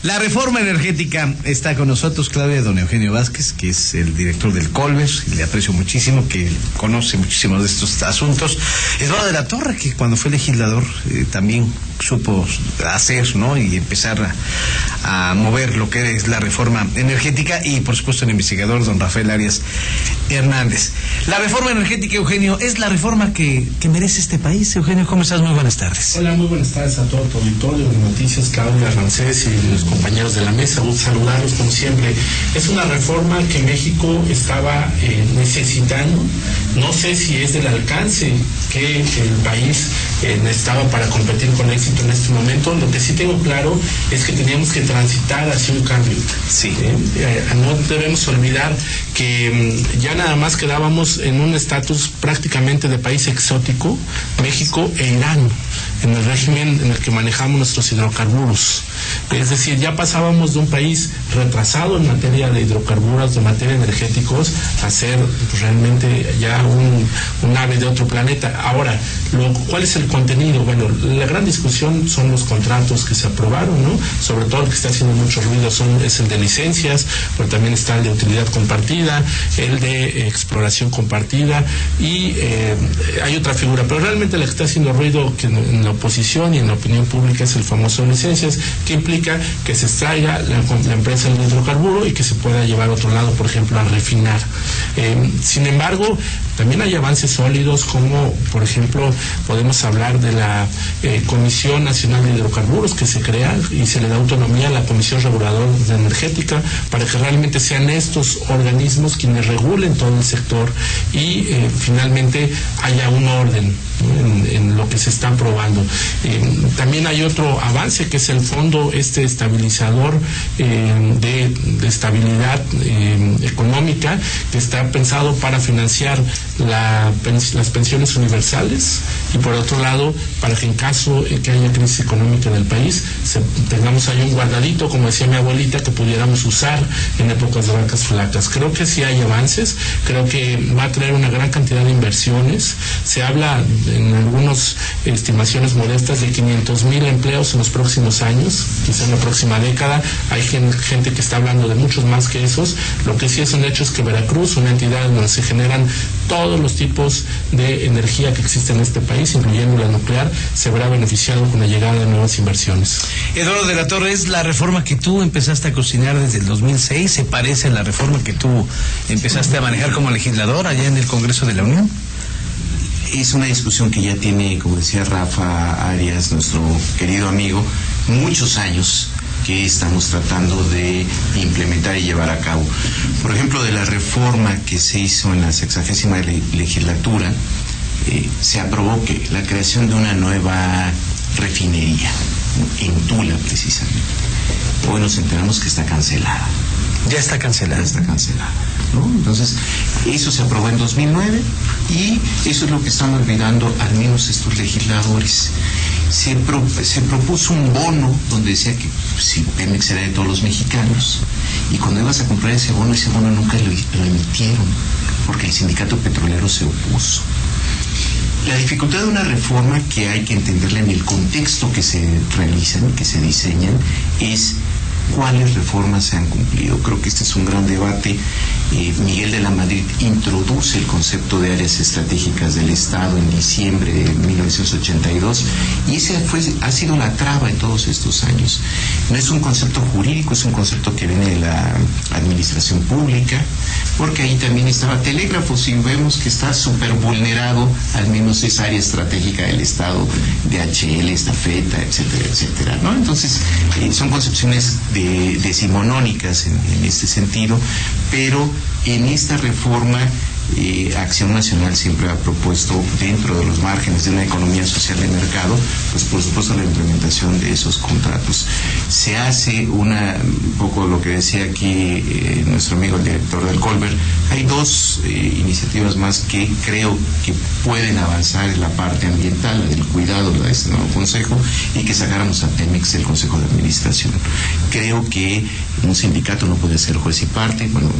La reforma energética está con nosotros, Claudia, don Eugenio Vázquez, que es el director del Colver, y le aprecio muchísimo, que conoce muchísimo de estos asuntos. Eduardo de la Torre, que cuando fue legislador también supo hacer, ¿no? Y empezar a mover lo que es la reforma energética, y por supuesto el investigador don Rafael Arias Hernández. La reforma energética, Eugenio, es la reforma que merece este país. Eugenio, ¿cómo estás? Muy buenas tardes. Hola, muy buenas tardes a todo tu auditorio de Noticias, Claudia, Ramsés y los compañeros de la mesa. Gusto saludarlos como siempre. Es una reforma que México estaba necesitando. No sé si es del alcance que el país necesitaba para competir con éxito en este momento. Lo que sí tengo claro es que teníamos que transitar hacia un cambio. Sí. No debemos olvidar que ya nada más quedábamos en un estatus prácticamente de país exótico, México e Irán, en el régimen en el que manejamos nuestros hidrocarburos. Es decir, ya pasábamos de un país retrasado en materia de hidrocarburos, de materia energéticos, a ser realmente ya un ave de otro planeta. Ahora, ¿cuál es el contenido? Bueno, la gran discusión son los contratos que se aprobaron, ¿no? Sobre todo el que está haciendo mucho ruido es el de licencias, pero también está el de utilidad compartida, el de exploración compartida, y hay otra figura, pero realmente la que está haciendo ruido que en la oposición y en la opinión pública es el famoso de licencias, que implica que se extraiga la empresa del hidrocarburo y que se pueda llevar a otro lado, por ejemplo, a refinar. Sin embargo, también hay avances sólidos, como por ejemplo podemos hablar de la Comisión Nacional de Hidrocarburos, que se crea y se le da autonomía a la Comisión Reguladora de Energética para que realmente sean estos organismos quienes regulen todo el sector y finalmente haya un orden, ¿no? en lo que se está aprobando. También hay otro avance, que es el fondo estabilizador de estabilidad económica, que está pensado para financiar las pensiones universales, y por otro lado para que en caso que haya crisis económica en el país tengamos ahí un guardadito, como decía mi abuelita, que pudiéramos usar en épocas de vacas flacas. Creo que sí hay avances, creo que va a traer una gran cantidad de inversiones. Se habla en algunas estimaciones modestas de 500,000 empleos en los próximos años, quizá en la próxima década. Hay gente que está hablando de muchos más que esos. Lo que sí es un hecho es que Veracruz, una entidad donde se generan todos los tipos de energía que existen en este país, incluyendo la nuclear, se verá beneficiado con la llegada de nuevas inversiones. Eduardo de la Torre, ¿es la reforma que tú empezaste a cocinar desde el 2006? ¿Se parece a la reforma que tú empezaste a manejar como legislador allá en el Congreso de la Unión? Es una discusión que ya tiene, como decía Rafa Arias, nuestro querido amigo, muchos años que estamos tratando de implementar y llevar a cabo. Por ejemplo, de la reforma que se hizo en la 60ª legislatura, se aprobó que la creación de una nueva refinería en Tula, precisamente. Hoy nos enteramos que está cancelada. Ya está cancelada. Ya está cancelada, ¿no? Entonces, eso se aprobó en 2009 y eso es lo que están olvidando al menos estos legisladores. Se propuso un bono donde decía que si Pemex era de todos los mexicanos, y cuando ibas a comprar ese bono nunca lo emitieron porque el sindicato petrolero se opuso. La dificultad de una reforma, que hay que entenderla en el contexto que se realizan, que se diseñan, es cuáles reformas se han cumplido. Creo que este es un gran debate. Miguel de la Madrid introduce el concepto de áreas estratégicas del Estado en diciembre de 1982, y ese ha sido la traba en todos estos años. No es un concepto jurídico, es un concepto que viene de la administración pública, porque ahí también estaba telégrafos, y vemos que está súper vulnerado, al menos esa área estratégica del Estado, DHL, Estafeta, etcétera, etcétera, ¿no? Entonces, son concepciones decimonónicas en este sentido, pero en esta reforma Acción Nacional siempre ha propuesto, dentro de los márgenes de una economía social de mercado, pues por supuesto la implementación de esos contratos. Se hace un poco lo que decía aquí nuestro amigo el director del Colver. Hay dos iniciativas más que creo que pueden avanzar en la parte ambiental, del cuidado de este nuevo consejo, y que sacáramos a Pemex del Consejo de Administración. Creo que un sindicato no puede ser juez y parte. Bueno,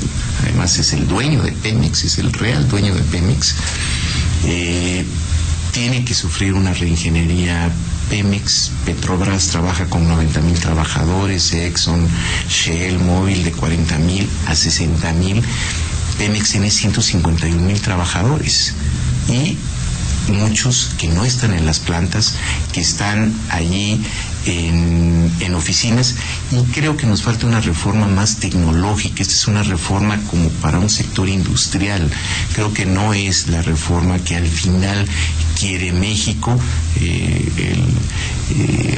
además es el dueño de Pemex, es el real dueño de Pemex. Tiene que sufrir una reingeniería Pemex, Petrobras trabaja con 90,000 trabajadores, Exxon, Shell, Mobil de 40,000 a 60,000. Pemex tiene 151,000 trabajadores y muchos que no están en las plantas, que están allí en oficinas, y creo que nos falta una reforma más tecnológica. Esta es una reforma como para un sector industrial. Creo que no es la reforma que al final quiere México.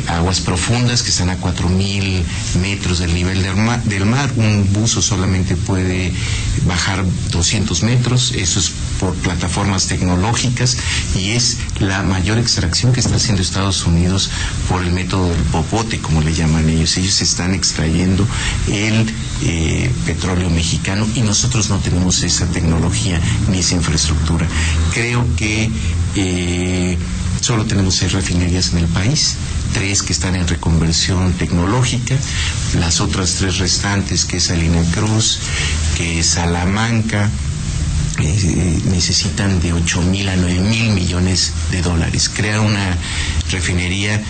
Aguas profundas que están a 4,000 metros del nivel del mar. Un buzo solamente puede bajar 200 metros. Eso es por plataformas tecnológicas, y es la mayor extracción que está haciendo Estados Unidos por el método del popote, como le llaman ellos. Ellos están extrayendo el petróleo mexicano, y nosotros no tenemos esa tecnología ni esa infraestructura. Creo que solo tenemos 6 refinerías en el país, 3 que están en reconversión tecnológica, las otras 3 restantes, que es Salina Cruz, que es Salamanca, necesitan de 8,000 a 9,000 millones de dólares. Crear una refinería,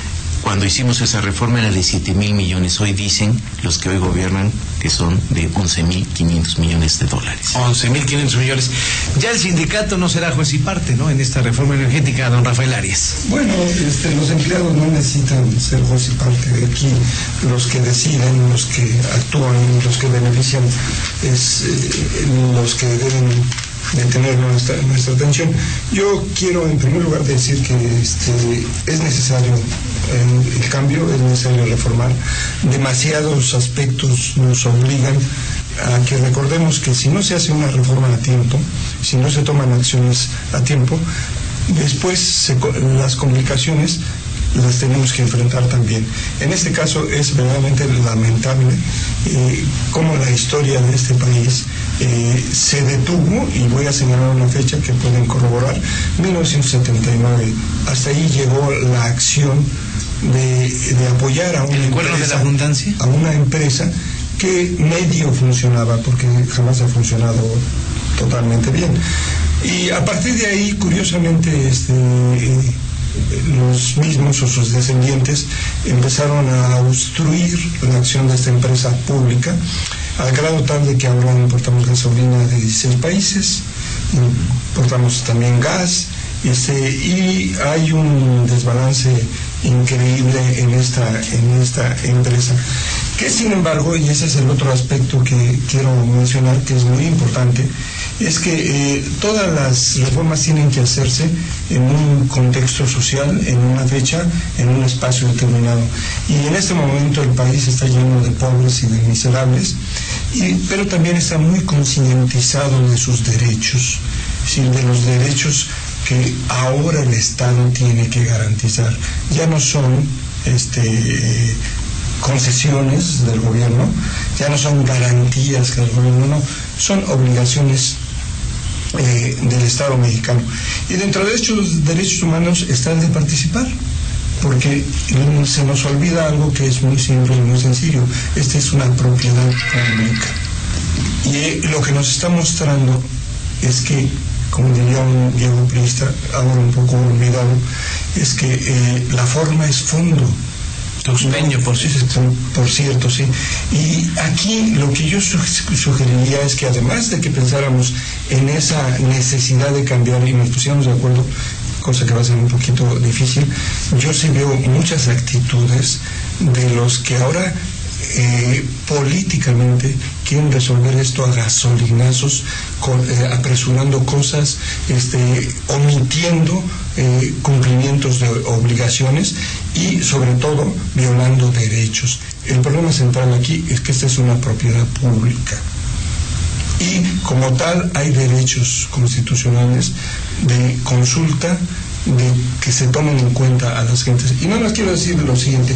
cuando hicimos esa reforma, era de 7,000 millones. Hoy dicen los que hoy gobiernan que son de 11,500 millones de dólares. 11,500 millones. Ya el sindicato no será juez y parte, ¿no?, en esta reforma energética, don Rafael Arias. Bueno, los empleados no necesitan ser juez y parte. De aquí los que deciden, los que actúan, los que benefician, es los que deben de tener nuestra atención. Yo quiero en primer lugar decir que es necesario el cambio, es necesario reformar. Demasiados aspectos nos obligan a que recordemos que si no se hace una reforma a tiempo, si no se toman acciones a tiempo, después las complicaciones las tenemos que enfrentar también. En este caso es verdaderamente lamentable cómo la historia de este país se detuvo, y voy a señalar una fecha que pueden corroborar: 1979. Hasta ahí llegó la acción de apoyar a una empresa, a una empresa que medio funcionaba, porque jamás ha funcionado totalmente bien. Y a partir de ahí, curiosamente, los mismos o sus descendientes empezaron a obstruir la acción de esta empresa pública, al grado tal de que ahora importamos gasolina de 16 países, importamos también gas, y hay un desbalance increíble en esta empresa, que sin embargo, y ese es el otro aspecto que quiero mencionar, que es muy importante, es que todas las reformas tienen que hacerse en un contexto social, en una fecha, en un espacio determinado. Y en este momento el país está lleno de pobres y de miserables, pero también está muy concientizado de sus derechos, ¿sí?, de los derechos que ahora el Estado tiene que garantizar. Ya no son concesiones del gobierno, ya no son garantías que el gobierno, no, son obligaciones del Estado mexicano. Y dentro de estos derechos humanos está el de participar, porque se nos olvida algo que es muy simple y muy sencillo: esta es una propiedad pública. Y lo que nos está mostrando es que, como diría un viejo priista, ahora un poco olvidado, es que la forma es fondo. Tospeño, por cierto, sí. Y aquí lo que yo sugeriría es que, además de que pensáramos en esa necesidad de cambiar y nos pusiéramos de acuerdo, cosa que va a ser un poquito difícil, yo sí veo muchas actitudes de los que ahora políticamente quieren resolver esto a gasolinazos, apresurando cosas, omitiendo cumplimientos de obligaciones y sobre todo violando derechos. El problema central aquí es que esta es una propiedad pública y como tal hay derechos constitucionales de consulta, de que se tomen en cuenta a las gentes. Y nada más quiero decir lo siguiente: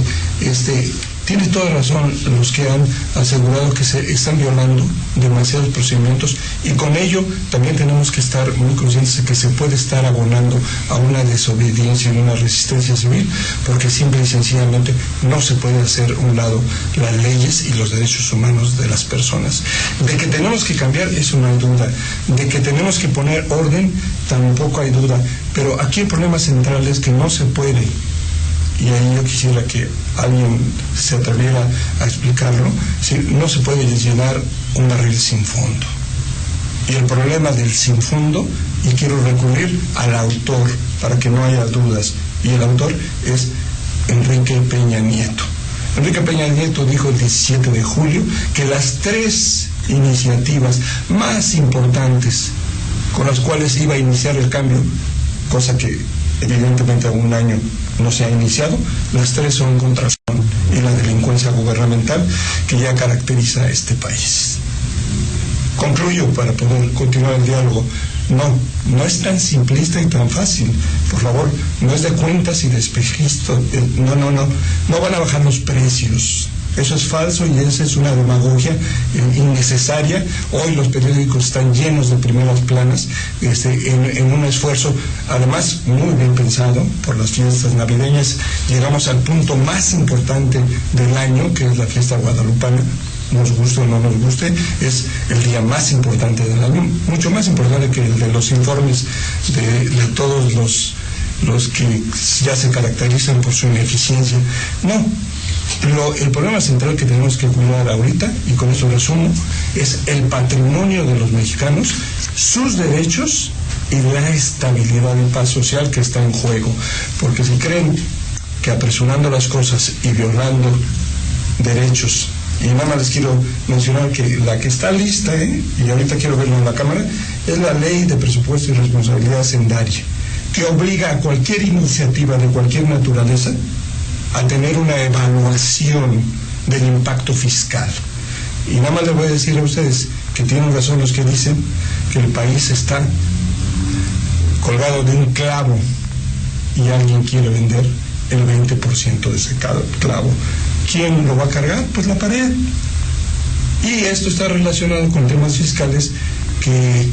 tiene toda razón los que han asegurado que se están violando demasiados procedimientos, y con ello también tenemos que estar muy conscientes de que se puede estar abonando a una desobediencia y una resistencia civil, porque simple y sencillamente no se puede hacer a un lado las leyes y los derechos humanos de las personas. De que tenemos que cambiar, eso no hay duda. De que tenemos que poner orden, tampoco hay duda. Pero aquí el problema central es que no se puede y ahí yo quisiera que alguien se atreviera a explicarlo, ¿sí? No se puede llenar un barril sin fondo. Y el problema del sin fondo, y quiero recurrir al autor para que no haya dudas, y el autor es Enrique Peña Nieto. Enrique Peña Nieto dijo el 17 de julio que las 3 iniciativas más importantes con las cuales iba a iniciar el cambio, cosa que evidentemente hace un año no se ha iniciado, las 3 son contración y la delincuencia gubernamental que ya caracteriza a este país. Concluyo para poder continuar el diálogo. No es tan simplista y tan fácil. Por favor, no es de cuentas y de espejistas. No van a bajar los precios. Eso es falso y esa es una demagogia innecesaria. Hoy los periódicos están llenos de primeras planas en un esfuerzo, además muy bien pensado por las fiestas navideñas. Llegamos al punto más importante del año, que es la fiesta guadalupana. Nos guste o no nos guste, es el día más importante del año, mucho más importante que el de los informes de todos los que ya se caracterizan por su ineficiencia. No, el problema central que tenemos que cuidar ahorita, y con eso resumo, es el patrimonio de los mexicanos, sus derechos y la estabilidad y paz social que está en juego. Porque si creen que apresurando las cosas y violando derechos, y nada más les quiero mencionar que la que está lista, y ahorita quiero verlo en la Cámara, es la Ley de Presupuesto y Responsabilidad Hacendaria, que obliga a cualquier iniciativa de cualquier naturaleza a tener una evaluación del impacto fiscal. Y nada más les voy a decir a ustedes que tienen razón los que dicen que el país está colgado de un clavo y alguien quiere vender el 20% de ese clavo. ¿Quién lo va a cargar? Pues la pared. Y esto está relacionado con temas fiscales que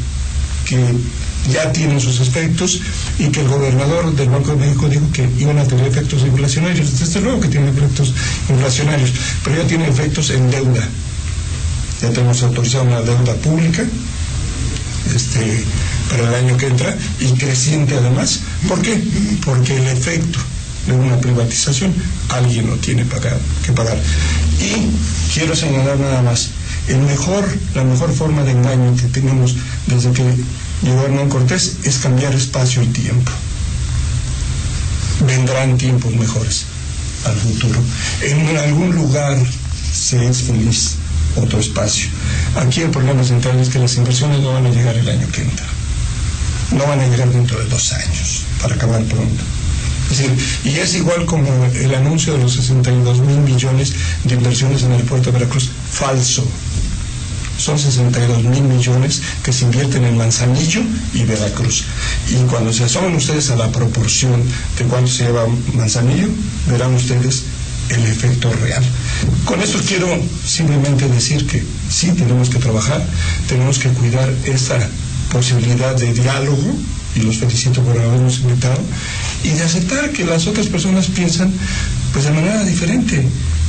ya tienen sus efectos y que el gobernador del Banco de México dijo que iban a tener efectos inflacionarios. Desde luego que tiene efectos inflacionarios, pero ya tiene efectos en deuda. Ya tenemos autorizado una deuda pública para el año que entra, y creciente además. ¿Por qué? Porque el efecto de una privatización alguien lo tiene que pagar. Y quiero señalar nada más, la mejor forma de engaño que tenemos desde que llegó Hernán Cortés es cambiar espacio y tiempo. Vendrán tiempos mejores al futuro. En algún lugar se es feliz otro espacio. Aquí el problema central es que las inversiones no van a llegar el año que entra. No van a llegar dentro de 2 años, para acabar pronto. Es decir, y es igual como el anuncio de los 62,000 millones de inversiones en el puerto de Veracruz. Falso. Son 62,000 millones que se invierten en Manzanillo y Veracruz. Y cuando se asomen ustedes a la proporción de cuánto se lleva Manzanillo, verán ustedes el efecto real. Con esto quiero simplemente decir que sí tenemos que trabajar, tenemos que cuidar esta posibilidad de diálogo, y los felicito por habernos invitado, y de aceptar que las otras personas piensan pues de manera diferente,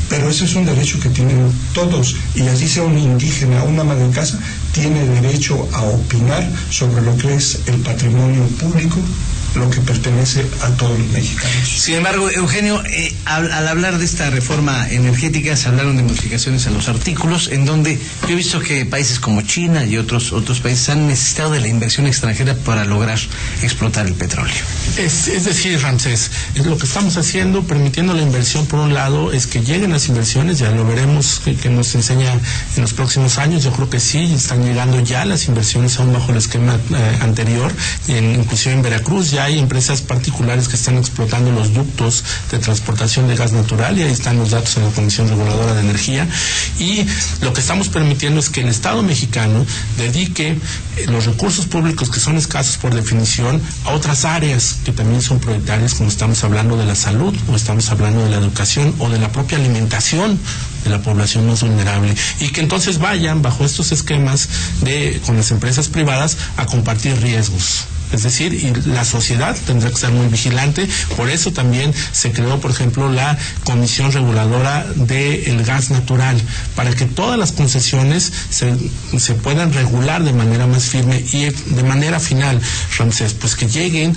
pero ese es un derecho que tienen todos, y así sea un indígena, una ama de casa, tiene derecho a opinar sobre lo que es el patrimonio público, lo que pertenece a todos los mexicanos. Sin embargo, Eugenio, al hablar de esta reforma energética se hablaron de modificaciones a los artículos, en donde yo he visto que países como China y otros países han necesitado de la inversión extranjera para lograr explotar el petróleo. Es decir, Ramsés, lo que estamos haciendo, permitiendo la inversión por un lado, es que lleguen las inversiones, ya lo veremos que nos enseña en los próximos años. Yo creo que sí, están llegando ya las inversiones aún bajo el esquema anterior, inclusive en Veracruz ya hay empresas particulares que están explotando los ductos de transportación de gas natural, y ahí están los datos en la Comisión Reguladora de Energía. Y lo que estamos permitiendo es que el Estado mexicano dedique los recursos públicos, que son escasos por definición, a otras áreas que también son prioritarias, como estamos hablando de la salud, o estamos hablando de la educación, o de la propia alimentación de la población más vulnerable, y que entonces vayan bajo estos esquemas con las empresas privadas a compartir riesgos. Es decir, y la sociedad tendrá que estar muy vigilante. Por eso también se creó, por ejemplo, la Comisión Reguladora del Gas Natural, para que todas las concesiones se puedan regular de manera más firme y de manera final, Ramsés, pues que lleguen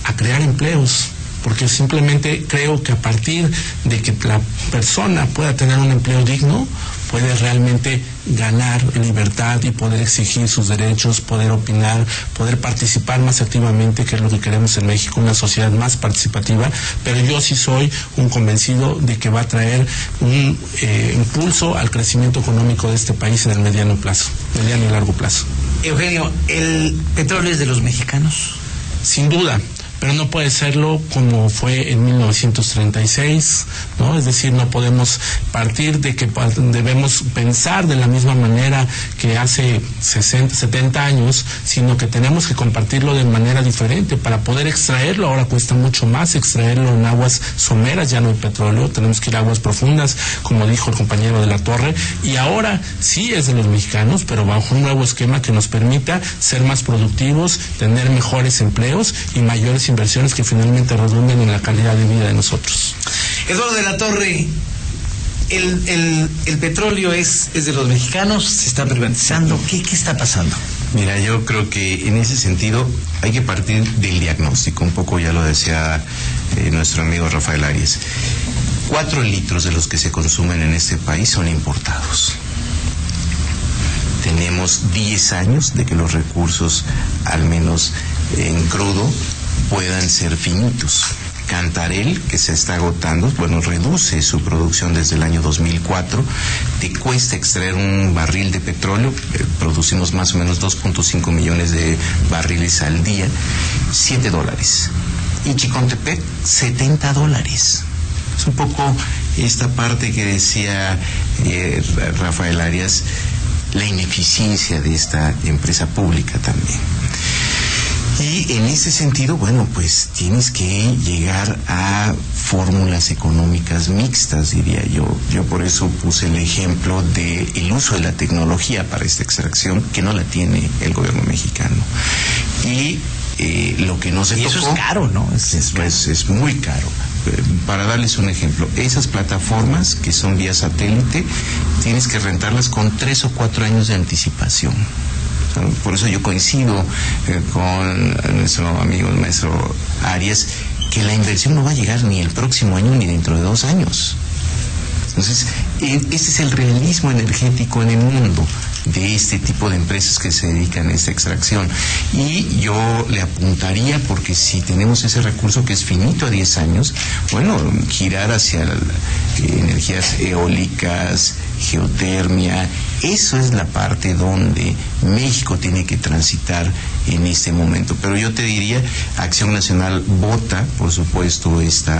a crear empleos, porque simplemente creo que a partir de que la persona pueda tener un empleo digno, puede realmente ganar libertad y poder exigir sus derechos, poder opinar, poder participar más activamente, que es lo que queremos en México, una sociedad más participativa. Pero yo sí soy un convencido de que va a traer un impulso al crecimiento económico de este país en el mediano y largo plazo. Eugenio, ¿el petróleo es de los mexicanos? Sin duda, pero no puede serlo como fue en 1936, ¿no? Es decir, no podemos partir de que debemos pensar de la misma manera que hace 60, 70 años, sino que tenemos que compartirlo de manera diferente. Para poder extraerlo, ahora cuesta mucho más extraerlo en aguas someras, ya no hay petróleo, tenemos que ir a aguas profundas, como dijo el compañero de la Torre, y ahora sí es de los mexicanos, pero bajo un nuevo esquema que nos permita ser más productivos, tener mejores empleos y mayores inversiones que finalmente redunden en la calidad de vida de nosotros. Eduardo de la Torre, el petróleo es de los mexicanos, se está privatizando, ¿qué está pasando? Mira, yo creo que en ese sentido hay que partir del diagnóstico, un poco ya lo decía nuestro amigo Rafael Arias. 4 litros de los que se consumen en este país son importados. Tenemos 10 años de que los recursos, al menos en crudo, puedan ser finitos. Cantarell, que se está agotando, reduce su producción desde el año 2004. Te cuesta extraer un barril de petróleo, producimos más o menos 2.5 millones de barriles al día, $7. Y Chicontepec, $70. Es un poco esta parte que decía Rafael Arias, la ineficiencia de esta empresa pública también. Y en ese sentido, pues tienes que llegar a fórmulas económicas mixtas, diría yo. Yo por eso puse el ejemplo del uso de la tecnología para esta extracción, que no la tiene el gobierno mexicano. Y lo que no se tocó... Y eso es caro, ¿no? Es muy caro. Para darles un ejemplo, esas plataformas que son vía satélite, tienes que rentarlas con 3 o 4 años de anticipación. Por eso yo coincido con nuestro amigo el maestro Arias, que la inversión no va a llegar ni el próximo año ni dentro de 2 años. Entonces, ese es el realismo energético en el mundo de este tipo de empresas que se dedican a esta extracción. Y yo le apuntaría, porque si tenemos ese recurso que es finito a 10 años, girar hacia energías eólicas, geotermia. Eso es la parte donde México tiene que transitar en este momento. Pero yo te diría, Acción Nacional vota, por supuesto, este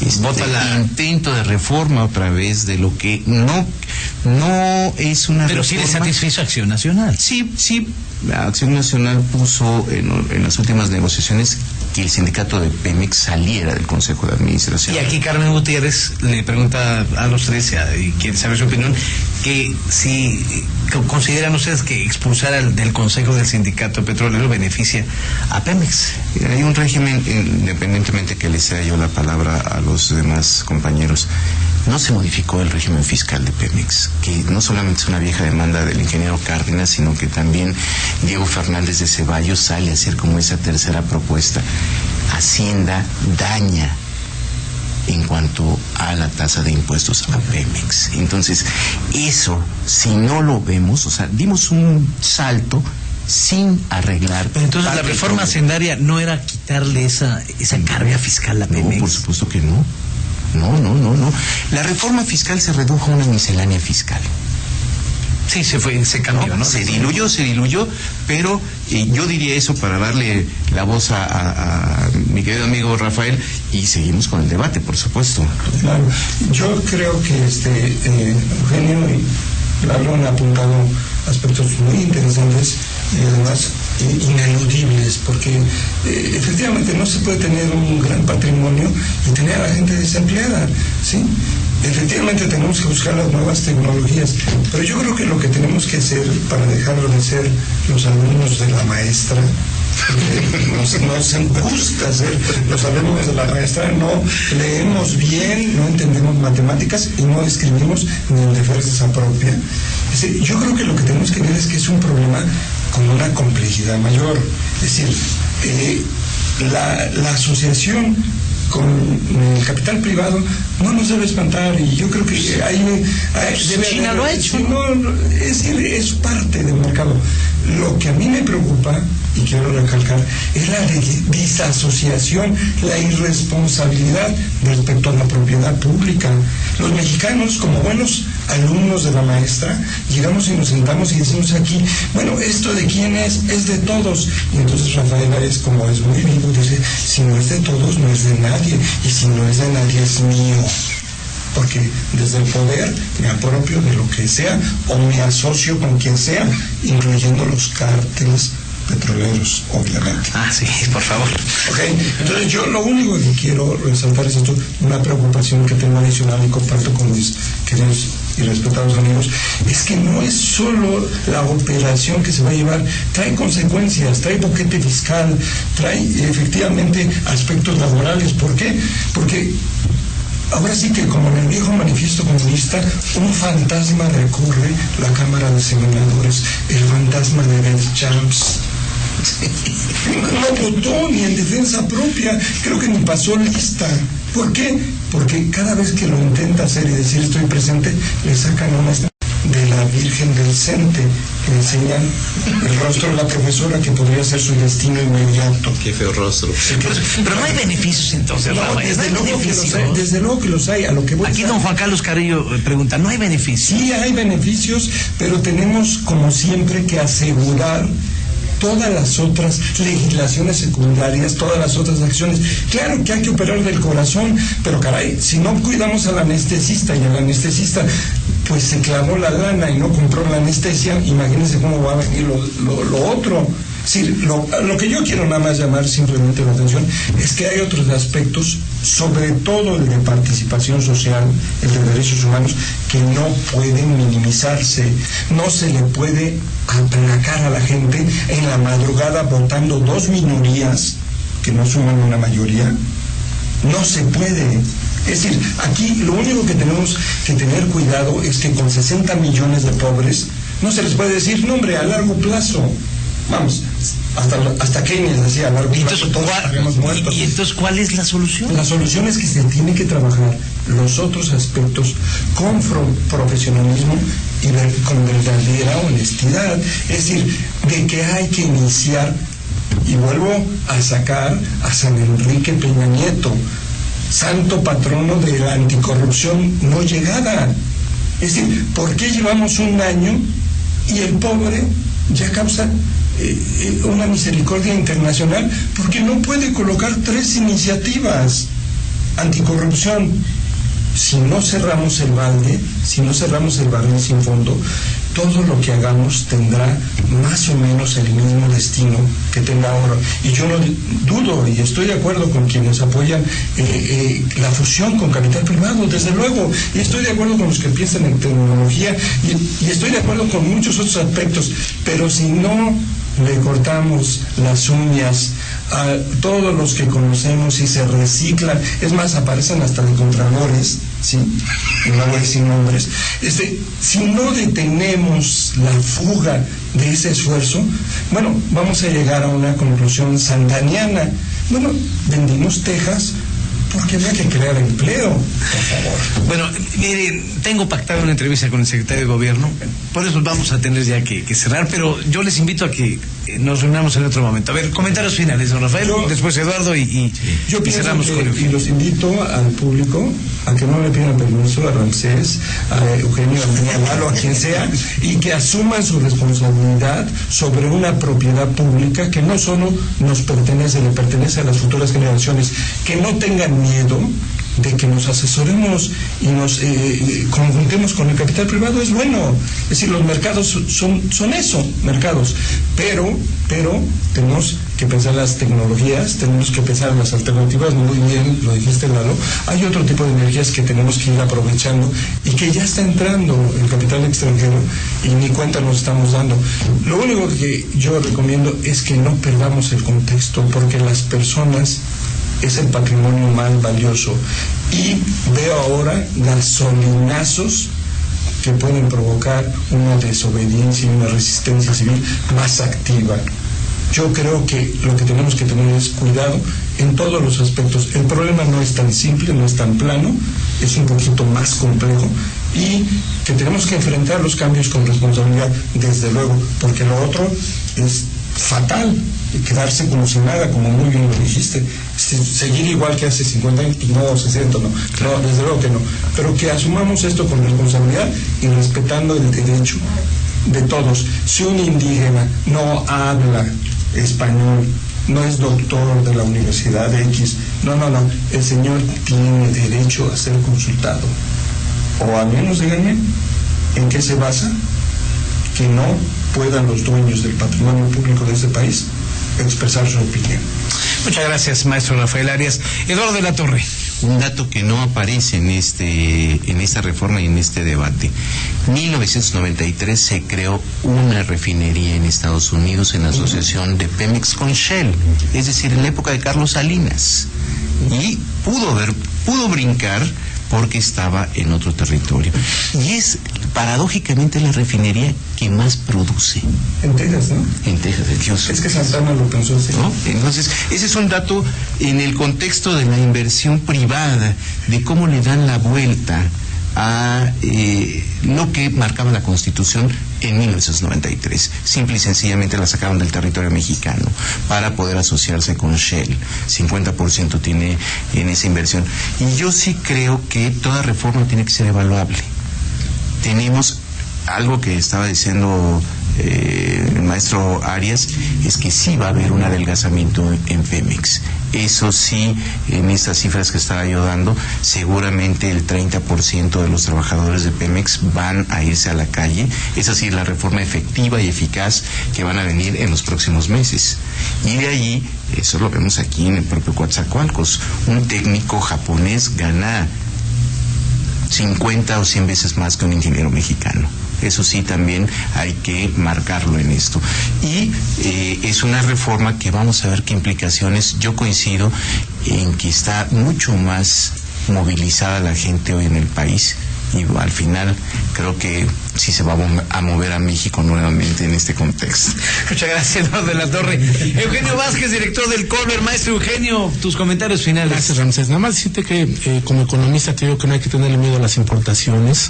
intento de reforma otra vez de lo que no es una pero reforma. sí le satisfizo a Acción Nacional. Sí, la Acción Nacional puso en las últimas negociaciones que el sindicato de Pemex saliera del Consejo de Administración. Y aquí Carmen Gutiérrez le pregunta a los tres, y quiere saber su opinión, que si consideran ustedes que expulsar del Consejo del Sindicato Petrolero beneficia a Pemex. Hay un régimen, independientemente que le sea yo la palabra a los demás compañeros, no se modificó el régimen fiscal de Pemex, que no solamente es una vieja demanda del ingeniero Cárdenas, sino que también Diego Fernández de Ceballos sale a hacer como esa tercera propuesta. Hacienda daña en cuanto a la tasa de impuestos a Pemex. Entonces, eso, si no lo vemos, dimos un salto sin arreglar. Pero entonces la reforma hacendaria no era quitarle esa carga fiscal a Pemex. No, por supuesto que no. No. La reforma fiscal se redujo a una miscelánea fiscal. Sí, se cambió, ¿no? Se diluyó, pero yo diría eso para darle la voz a mi querido amigo Rafael, y seguimos con el debate, por supuesto. Claro, yo creo que Eugenio y Lalo han apuntado aspectos muy interesantes y además ineludibles, porque efectivamente no se puede tener un gran patrimonio y tener a la gente desempleada, ¿sí? Efectivamente tenemos que buscar las nuevas tecnologías, pero yo creo que lo que tenemos que hacer para dejar de ser los alumnos de la maestra, nos gusta ser los alumnos de la maestra, no leemos bien, no entendemos matemáticas y no escribimos ni en defensa propia. Yo creo que lo que tenemos que ver es que es un problema con una complejidad mayor. Es decir, la asociación con el capital privado no nos debe espantar, y yo creo que ahí debe China lo ha hecho. Es parte del mercado. Lo que a mí me preocupa, y quiero recalcar, es la disasociación, la irresponsabilidad respecto a la propiedad pública. Los mexicanos, como buenos alumnos de la maestra, llegamos y nos sentamos y decimos aquí, bueno, ¿esto de quién es? Es de todos. Y entonces Rafaela es como es muy vivo, dice, si no es de todos, no es de nadie, y si no es de nadie, es mío. Porque desde el poder me apropio de lo que sea o me asocio con quien sea, incluyendo los cárteles petroleros, obviamente. Sí, por favor. Ok, entonces yo lo único que quiero resaltar es esto, una preocupación que tengo adicional y comparto con mis queridos y respetados amigos, es que no es solo la operación que se va a llevar, trae consecuencias, trae boquete fiscal, trae efectivamente aspectos laborales. ¿Por qué? Porque ahora sí que, como en el viejo manifiesto comunista, un fantasma recorre la Cámara de Senadores, el fantasma de Beth Champs. No votó ni en defensa propia, creo que ni pasó lista. ¿Por qué? Porque cada vez que lo intenta hacer y decir estoy presente, le sacan una de la Virgen del Cente, que enseñan el rostro de la profesora, que podría ser su destino inmediato. Qué feo rostro. Pero no hay beneficios entonces, No, Rafael, desde luego que los hay. A lo que voy Aquí don Juan Carlos Carrillo pregunta, ¿no hay beneficios? Sí hay beneficios, pero tenemos como siempre que asegurar todas las otras legislaciones secundarias, todas las otras acciones. Claro que hay que operar del corazón, pero caray, si no cuidamos al anestesista y el anestesista pues se clavó la lana y no compró la anestesia, imagínense cómo va a venir lo otro. Sí, lo que yo quiero nada más llamar simplemente la atención es que hay otros aspectos, sobre todo el de participación social, el de derechos humanos, que no pueden minimizarse. No se le puede aplacar a la gente en la madrugada votando dos minorías que no suman una mayoría. No se puede. Es decir, aquí lo único que tenemos que tener cuidado es que con 60 millones de pobres no se les puede decir, no hombre, a largo plazo. Vamos, hasta Keynes decía a largo plazo todos estaríamos muertos. ¿Y entonces cuál es la solución? La solución es que se tiene que trabajar los otros aspectos con profesionalismo y con verdadera honestidad. Es decir, de que hay que iniciar, y vuelvo a sacar a San Enrique Peña Nieto, santo patrono de la anticorrupción no llegada. Es decir, ¿por qué llevamos un año y el pobre ya causa una misericordia internacional? Porque no puede colocar 3 iniciativas anticorrupción. Si no cerramos el balde, si no cerramos el barril sin fondo, todo lo que hagamos tendrá más o menos el mismo destino que tenga ahora. Y yo no dudo, y estoy de acuerdo con quienes apoyan la fusión con capital privado, desde luego, y estoy de acuerdo con los que piensan en tecnología, y estoy de acuerdo con muchos otros aspectos, pero si no le cortamos las uñas a todos los que conocemos y se reciclan, es más, aparecen hasta de contralores, ¿sí? No voy a decir nombres. Si no detenemos la fuga de ese esfuerzo, bueno, vamos a llegar a una conclusión santaniana. Bueno, vendimos Texas porque había que crear empleo, por favor. Bueno, mire, tengo pactado una entrevista con el secretario de Gobierno, por eso vamos a tener ya que cerrar, pero yo les invito a que nos reunamos en otro momento. A ver, comentarios finales, don Rafael, después Eduardo y cerramos con Eugenio. Y los invito al público a que no le pidan permiso a Ramsés, a Eugenio, a Lalo, a quien sea, y que asuman su responsabilidad sobre una propiedad pública que no solo nos pertenece, le pertenece a las futuras generaciones, que no tengan miedo de que nos asesoremos y nos conjuntemos con el capital privado. Es bueno, es decir, los mercados son eso, mercados, pero tenemos que pensar las tecnologías, tenemos que pensar en las alternativas. Muy bien lo dijiste, Lalo, hay otro tipo de energías que tenemos que ir aprovechando y que ya está entrando el capital extranjero y ni cuenta nos estamos dando. Lo único que yo recomiendo es que no perdamos el contexto, porque las personas es el patrimonio más valioso, y veo ahora gasolinazos que pueden provocar una desobediencia y una resistencia civil más activa. Yo creo que lo que tenemos que tener es cuidado en todos los aspectos. El problema no es tan simple, no es tan plano, es un poquito más complejo, y que tenemos que enfrentar los cambios con responsabilidad, desde luego, porque lo otro es fatal, quedarse como si nada, como muy bien lo dijiste, seguir igual que hace 50 años, pues no, 60, no, desde luego que no, pero que asumamos esto con responsabilidad y respetando el derecho de todos. Si un indígena no habla español, no es doctor de la Universidad X, no, el señor tiene derecho a ser consultado, o al menos díganme en qué se basa que no puedan los dueños del patrimonio público de este país expresar su opinión. Muchas gracias, maestro Rafael Arias. Eduardo de la Torre. Un dato que no aparece en esta reforma y en este debate. En 1993 se creó una refinería en Estados Unidos en asociación de Pemex con Shell, es decir, en la época de Carlos Salinas, y pudo brincar porque estaba en otro territorio. Y es paradójicamente la refinería que más produce. En Texas, ¿no? En Texas, Dios. Es que Santana lo pensó así. ¿No? Entonces, ese es un dato en el contexto de la inversión privada, de cómo le dan la vuelta a lo que marcaba la Constitución en 1993. Simple y sencillamente la sacaron del territorio mexicano para poder asociarse con Shell. 50% tiene en esa inversión. Y yo sí creo que toda reforma tiene que ser evaluable. Tenemos algo que estaba diciendo el maestro Arias, es que sí va a haber un adelgazamiento en Pemex. Eso sí, en estas cifras que estaba yo dando, seguramente el 30% de los trabajadores de Pemex van a irse a la calle. Es así, la reforma efectiva y eficaz que van a venir en los próximos meses. Y de allí, eso lo vemos aquí en el propio Coatzacoalcos, un técnico japonés gana 50 o 100 veces más que un ingeniero mexicano. Eso sí, también hay que marcarlo en esto. Y es una reforma que vamos a ver qué implicaciones. Yo coincido en que está mucho más movilizada la gente hoy en el país, y al final creo que sí se va a mover a México nuevamente en este contexto. Muchas gracias, Eduardo de la Torre. Eugenio Vázquez, director del Colbert. Maestro Eugenio, tus comentarios finales. Gracias, Ramsés. Nada más decirte que como economista te digo que no hay que tenerle miedo a las importaciones.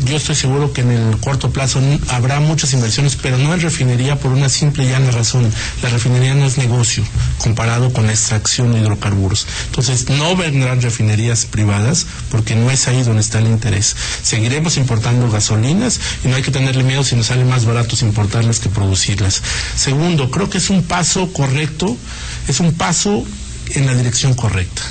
Yo estoy seguro que en el corto plazo habrá muchas inversiones, pero no en refinería, por una simple y llana razón. La refinería no es negocio comparado con la extracción de hidrocarburos. Entonces no vendrán refinerías privadas porque no es ahí donde está el interés. Seguiremos importando gasolina y no hay que tenerle miedo si nos sale más barato importarlas que producirlas. Segundo, creo que es un paso correcto, es un paso en la dirección correcta.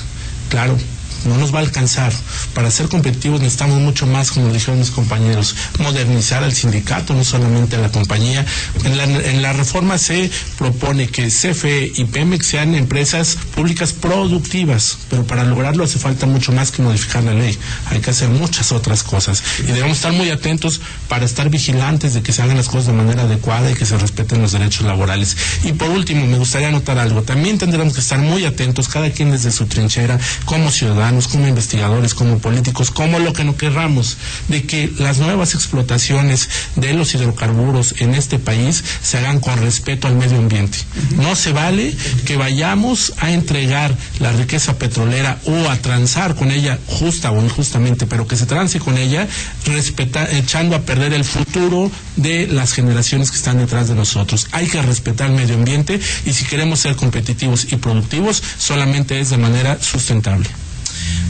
Claro, no nos va a alcanzar. Para ser competitivos necesitamos mucho más, como dijeron mis compañeros, modernizar al sindicato, no solamente a la compañía. En la reforma se propone que CFE y Pemex sean empresas públicas productivas, pero para lograrlo hace falta mucho más que modificar la ley. Hay que hacer muchas otras cosas y debemos estar muy atentos para estar vigilantes de que se hagan las cosas de manera adecuada y que se respeten los derechos laborales. Y por último, me gustaría anotar algo. También tendremos que estar muy atentos, cada quien desde su trinchera, como ciudadanos, como investigadores, como políticos, como lo que no querramos, de que las nuevas explotaciones de los hidrocarburos en este país se hagan con respeto al medio ambiente. No se vale que vayamos a entregar la riqueza petrolera o a transar con ella, justa o injustamente, pero que se trance con ella, echando a perder el futuro de las generaciones que están detrás de nosotros. Hay que respetar el medio ambiente y si queremos ser competitivos y productivos, solamente es de manera sustentable.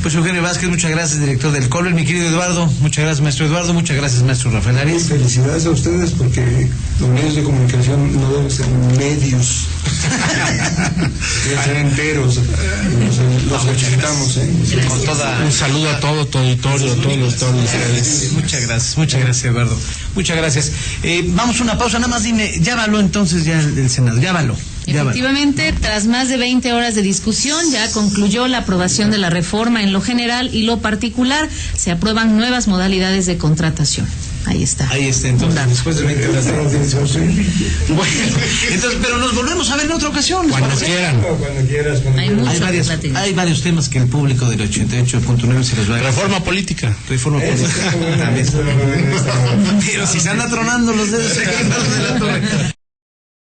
Pues Eugenio Vázquez, muchas gracias, director del Colbert. Mi querido Eduardo, muchas gracias, maestro Eduardo. Muchas gracias, maestro Rafael Arias. Felicidades a ustedes, porque los medios de comunicación no deben ser medios, deben ser enteros. Los felicitamos. Con toda... Un saludo a todo tu auditorio, a todos los ustedes. Muchas gracias, Eduardo. Muchas gracias. Vamos a una pausa, nada más dime, ya való entonces ya el Senado, ya való. Efectivamente, tras más de 20 horas de discusión, ya concluyó la aprobación de la reforma en lo general y lo particular. Se aprueban nuevas modalidades de contratación. Ahí está. Ahí está, entonces, después de 20 horas de... Bueno, entonces, pero nos volvemos a ver en otra ocasión. Cuando quieran. Cuando quieras. Hay varios temas que el público del 88.9 se los va a... Reforma política. Reforma política. También. Pero si se anda tronando los dedos, se quedan los de la Torre.